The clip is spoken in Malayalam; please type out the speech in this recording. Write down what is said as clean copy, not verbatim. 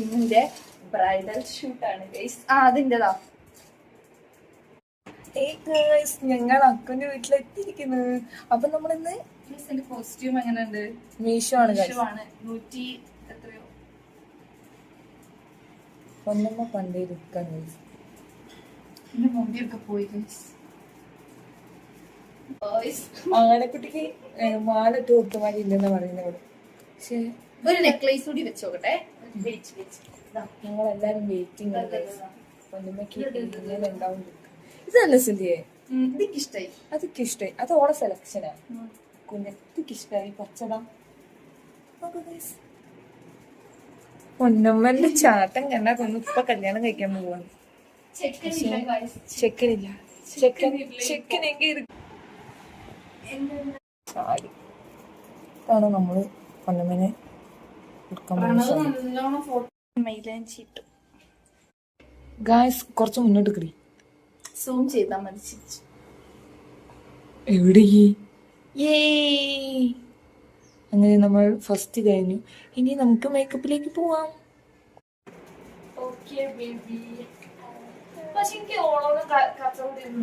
ഇന്നിന്റെ ബ്രൈഡൽ ഷൂട്ടാണ് ഗൈസ്. അതിൻ്റെതാ. ഞങ്ങൾ അക്കുന്റെ വീട്ടിലെത്തിയിരിക്കുന്നു. അപ്പൊ നമ്മളിന്ന് കോസ്റ്റ്യൂം എങ്ങനെയുണ്ട്? മീഷോ ആണ്. 100 എത്രയോ ഒന്നമ്മ പണ്ടേ എടുക്കാൻ മുമ്പിയൊക്കെ പോയി. അങ്ങനെ കുട്ടിക്ക് മാല ഇട്ട് കൊടുത്തമാരി ഇല്ലെന്നാ പറയുന്നത്. പക്ഷെ ഒരു നെക്ലേസ് കൂടി വെച്ചോക്കട്ടെ. ഞങ്ങളെല്ലാരും വെയിറ്റിംഗ് പൊന്നുമ്മക്ക് ഇങ്ങനെ ഉണ്ടാവും. ഇത് നല്ല സിന്ധിയെ ഇതൊക്കെ ഇഷ്ടായി. അതൊക്കെ ഇഷ്ടായി. അത് ഓളെ സെലക്ഷനാ. കുഞ്ഞക്ക് ഇഷ്ടായി. പച്ചതാ. പൊന്നമ്മന്റെ ചാട്ടം കണ്ടാ തോന്നുന്നു ഇപ്പൊ കല്യാണം കഴിക്കാൻ പോവാണ്. ചെക്കനില്ല. ചെക്കനെങ്കിൽ സാരി ഇതാണ് നമ്മള് പൊന്നമ്മനെ ഗായ്സ്. കുറച്ച് മുന്നോട്ട് കിടി. സൂം ചെയ്താ മതി. എവിടെ അങ്ങനെ നമ്മൾ ഫസ്റ്റ് കഴിഞ്ഞു. ഇനി നമുക്ക് മേക്കപ്പിലേക്ക് പോവാം. പക്ഷെ എനിക്ക് ഓളോട് കച്ചവടം